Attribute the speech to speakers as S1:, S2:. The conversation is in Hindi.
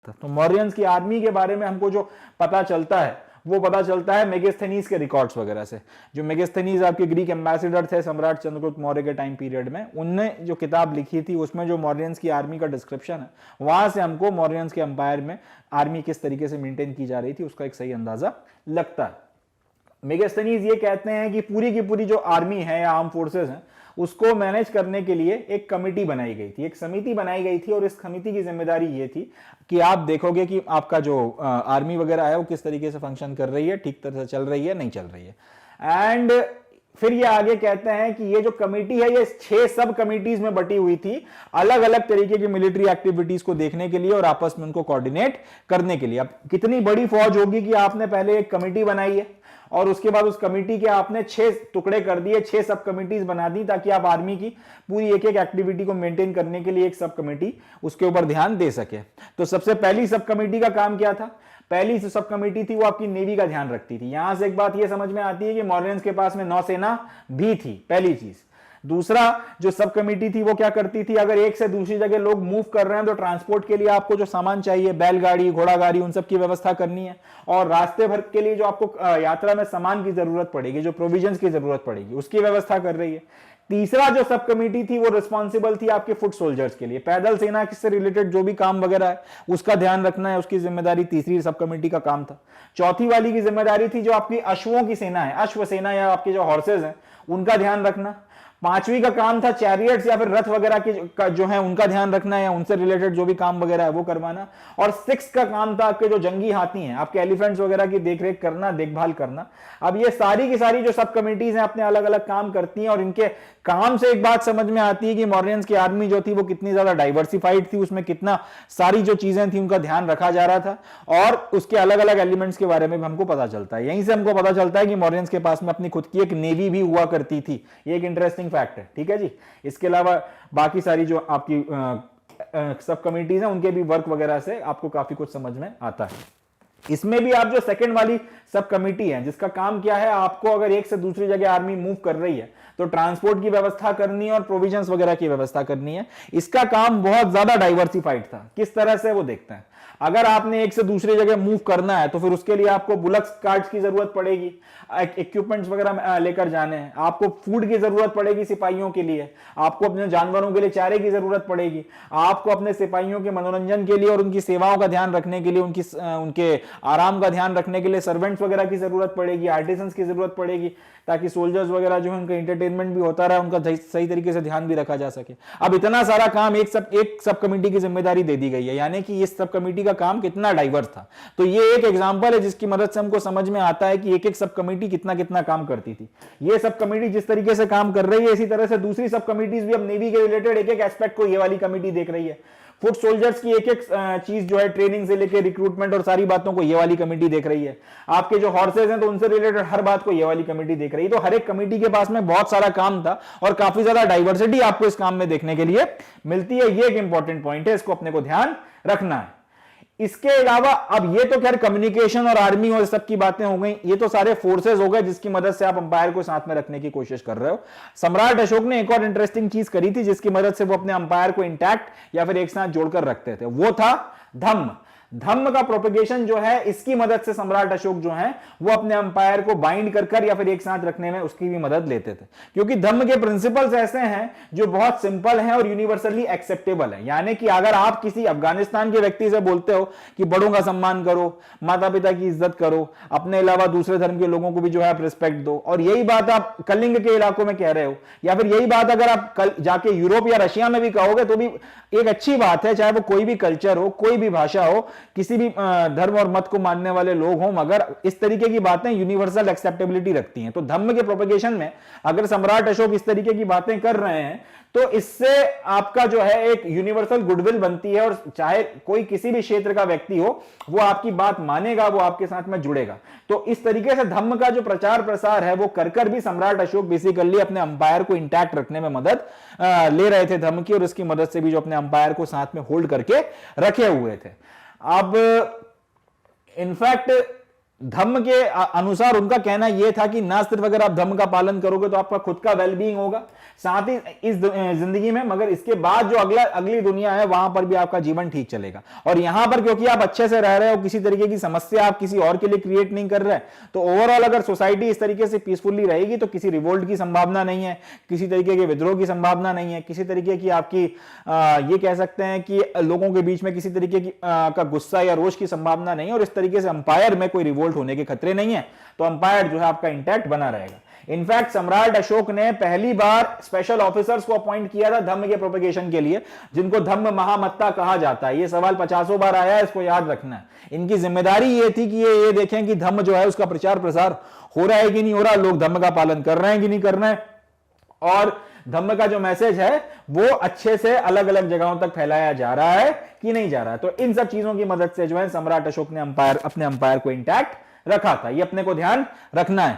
S1: था। तो मौर्यंस की आर्मी के बारे में हमको जो पता चलता है वो पता चलता है मेगास्थनीज के रिकॉर्ड्स वगैरह से। जो मेगास्थनीज आपके ग्रीक एम्बेसडर थे सम्राट चंद्रगुप्त मौर्य के टाइम पीरियड में, उनने जो किताब लिखी थी उसमें जो मौर्यंस की आर्मी का डिस्क्रिप्शन है, वहां से हमको मौर्यंस के एम्पायर में आर्मी किस तरीके से मेंटेन की जा रही थी उसका एक सही अंदाजा लगता है। मेगास्थनीज ये कहते हैं कि की पूरी जो आर्मी है या आर्म फोर्सेस हैं उसको मैनेज करने के लिए एक कमिटी बनाई गई थी, एक समिति बनाई गई थी, और इस समिति की जिम्मेदारी ये थी कि आप देखोगे कि आपका जो आर्मी वगैरह है वो किस तरीके से फंक्शन कर रही है, ठीक तरह से चल रही है, नहीं चल रही है। एंड फिर ये आगे कहते हैं कि ये जो कमेटी है ये 6 सब कमिटीज में बटी हुई थी, अलग अलग तरीके की मिलिट्री एक्टिविटीज को देखने के लिए और आपस में उनको कोऑर्डिनेट करने के लिए। अब कितनी बड़ी फौज होगी कि आपने पहले एक कमेटी बनाई है और उसके बाद उस कमेटी के आपने 6 टुकड़े कर दिए, 6 सब कमिटीज बना दी ताकि आप आर्मी की पूरी एक एक एक्टिविटी को मेंटेन करने के लिए एक सब कमेटी उसके ऊपर ध्यान दे सके। तो सबसे पहली सब कमेटी का काम क्या था? पहली जो सब कमेटी थी वो आपकी नेवी का ध्यान रखती थी। यहां से एक बात ये समझ में आती है कि मौर्यंस के पास में नौसेना भी थी, पहली चीज। दूसरा, जो सब कमेटी थी वो क्या करती थी, अगर एक से दूसरी जगह लोग मूव कर रहे हैं तो ट्रांसपोर्ट के लिए आपको जो सामान चाहिए, बैलगाड़ी, घोड़ा गाड़ी, उन सब की व्यवस्था करनी है। और रास्ते भर के लिए जो आपको यात्रा में सामान की जरूरत पड़ेगी, जो प्रोविजंस की जरूरत पड़ेगी, उसकी व्यवस्था कर रही है। तीसरा जो सब कमेटी थी वो रिस्पॉन्सिबल थी आपके फुट सोल्जर्स के लिए, पैदल सेना से रिलेटेड जो भी काम वगैरह है उसका ध्यान रखना है, उसकी जिम्मेदारी तीसरी सब कमेटी का काम था। चौथी वाली की जिम्मेदारी थी जो आपकी अश्वों की सेना है, अश्व सेना या आपके जो हॉर्सेज हैं उनका ध्यान रखना। पांचवी का काम था चैरियट्स या फिर रथ वगैरह के जो है उनका ध्यान रखना या उनसे रिलेटेड जो भी काम वगैरह है वो करवाना। और 6 का काम था आपके जो जंगी हाथी हैं, आपके एलिफेंट्स वगैरह की देखरेख करना, देखभाल करना। अब ये सारी की सारी जो सब कमिटीज हैं अपने अलग अलग काम करती हैं और इनके काम से एक बात समझ में आती है कि मौर्यंस की आर्मी जो थी वो कितनी ज्यादा डाइवर्सिफाइड थी, उसमें कितना सारी जो चीजें थी उनका ध्यान रखा जा रहा था और उसके अलग अलग एलिमेंट्स के बारे में भी हमको पता चलता है। यहीं से हमको पता चलता है कि मौर्यंस के पास में अपनी खुद की एक नेवी भी हुआ करती थी। ये एक इंटरेस्टिंग फैक्ट है, ठीक है जी। इसके अलावा बाकी सारी जो आपकी सब कमिटीज हैं उनके भी वर्क वगैरह से आपको काफी कुछ समझ में आता है। इसमें भी आप जो सेकंड वाली सब कमिटी है जिसका काम क्या है, आपको अगर एक से दूसरी जगह आर्मी मूव कर रही है तो ट्रांसपोर्ट की व्यवस्था करनी है और प्रोविजंस वगैरह की व्यवस्था करनी है। इसका काम बहुत ज्यादा डाइवर्सिफाइड था। किस तरह से वो देखते हैं, अगर आपने एक से दूसरी जगह मूव करना है तो फिर उसके लिए आपको बुलक्स कार्ट्स की जरूरत पड़ेगी, इक्विपमेंट्स वगैरह लेकर जाने हैं, आपको फूड की जरूरत पड़ेगी सिपाहियों के लिए, आपको अपने जानवरों के लिए चारे की जरूरत पड़ेगी, आपको अपने सिपाहियों के मनोरंजन के लिए और उनकी सेवाओं का ध्यान रखने के लिए, उनके आराम का ध्यान रखने के लिए सर्वेंट्स वगैरह की जरूरत पड़ेगी, आर्टिसंस की जरूरत पड़ेगी, ताकि सोल्जर्स वगैरह जो है उनका एंटरटेनमेंट भी होता रहा, उनका सही तरीके से ध्यान भी रखा जा सके। अब इतना सारा काम एक सब कमेटी की जिम्मेदारी दे दी गई है, यानी कि इस सब कमेटी का काम कितना डाइवर्स था। तो ये एक एग्जांपल है जिसकी मदद से हमको समझ में आता है कि एक एक सब कमेटी कितना कितना काम करती थी। ये सब कमेटी जिस तरीके से काम कर रही है इसी तरह से दूसरी सब कमेटीज भी अब नेवी के रिलेटेड एक एक एस्पेक्ट को ये वाली कमेटी देख रही है। फुट सोल्जर्स की एक एक चीज जो है ट्रेनिंग से लेकर रिक्रूटमेंट और सारी बातों को ये वाली कमेटी देख रही है। आपके जो हॉर्सेज हैं तो उनसे रिलेटेड हर बात को ये वाली कमेटी देख रही है। तो हर एक कमेटी के पास में बहुत सारा काम था और काफी ज्यादा डाइवर्सिटी आपको इस काम में देखने के लिए मिलती है। ये एक इंपॉर्टेंट पॉइंट है, इसको अपने को ध्यान रखना है। इसके अलावा अब ये तो खैर कम्युनिकेशन और आर्मी और सब की बातें हो गई, ये तो सारे फोर्सेस हो गए जिसकी मदद से आप अंपायर को साथ में रखने की कोशिश कर रहे हो। सम्राट अशोक ने एक और इंटरेस्टिंग चीज करी थी जिसकी मदद से वो अपने अंपायर को इंटैक्ट या फिर एक साथ जोड़कर रखते थे, वो था धम्म। धम्म का प्रोपेगेशन जो है इसकी मदद से सम्राट अशोक जो है वो अपने अंपायर को बाइंड कर या फिर एक साथ रखने में उसकी भी मदद लेते थे, क्योंकि धम्म के प्रिंसिपल्स ऐसे हैं जो बहुत सिंपल हैं और यूनिवर्सली एक्सेप्टेबल है। यानी कि अगर आप किसी अफगानिस्तान के व्यक्ति से बोलते हो कि बड़ों का सम्मान करो, माता पिता की इज्जत करो, अपने अलावा दूसरे धर्म के लोगों को भी जो है आप रिस्पेक्ट दो, और यही बात आप कलिंग के इलाकों में कह रहे हो, या फिर यही बात अगर आप जाके यूरोप या रशिया में भी कहोगे तो भी एक अच्छी बात है, चाहे वो कोई भी कल्चर हो, कोई भी भाषा हो, किसी भी धर्म और मत को मानने वाले लोग हों, मगर इस तरीके की बातें यूनिवर्सल एक्सेप्टेबिलिटी रखती हैं। तो धम्म के प्रोपेगेशन में अगर सम्राट अशोक इस तरीके की बातें कर रहे हैं तो इससे आपका जो है एक यूनिवर्सल गुडविल बनती है और चाहे कोई किसी भी क्षेत्र का व्यक्ति हो वो आपकी बात मानेगा, वो आपके साथ में जुड़ेगा। तो इस तरीके से धम्म का जो प्रचार प्रसार है वो कर भी सम्राट अशोक बेसिकली अपने अंपायर को इंटैक्ट रखने में मदद ले रहे थे धम्म की, और इसकी मदद से भी जो अपने अंपायर को साथ में होल्ड करके रखे हुए थे। अब इनफैक्ट धम्म के अनुसार उनका कहना यह था कि ना सिर्फ अगर आप धम्म का पालन करोगे तो आपका खुद का वेलबींग होगा साथ ही इस जिंदगी में, मगर इसके बाद जो अगली दुनिया है वहां पर भी आपका जीवन ठीक चलेगा। और यहां पर क्योंकि आप अच्छे से रह रहे हो, किसी तरीके की समस्या आप किसी और के लिए क्रिएट नहीं कर रहे, तो ओवरऑल अगर सोसाइटी इस तरीके से पीसफुली रहेगी तो किसी रिवोल्ट की संभावना नहीं है, किसी तरीके के विद्रोह की संभावना नहीं है, किसी तरीके की आपकी ये कह सकते हैं कि लोगों के बीच में किसी तरीके की का गुस्सा या रोष की संभावना नहीं है। और इस तरीके से अंपायर में कोई रिवोल्ट होने के खतरे नहीं है, तो अंपायर जो है आपका इंटैक्ट बना रहेगा। इनफैक्ट सम्राट अशोक ने पहली बार स्पेशल ऑफिसर्स को अपॉइंट किया था धम्म के प्रोपेगेशन के लिए, जिनको धम्म महामत्ता कहा जाता है। ये सवाल 50 बार आया है, इसको याद रखना है। इनकी जिम्मेदारी ये थी कि ये देखें कि धम्म जो है उसका प्रचार प्रसार हो रहा है कि नहीं हो रहा, लोग धम्म का पालन कर रहे हैं कि नहीं कर रहे हैं, और धम्म का जो मैसेज है वो अच्छे से अलग अलग जगहों तक फैलाया जा रहा है कि नहीं जा रहा है। तो इन सब चीजों की मदद से जो है सम्राट अशोक ने अपने अंपायर को इंटैक्ट रखा था। ये अपने को ध्यान रखना है।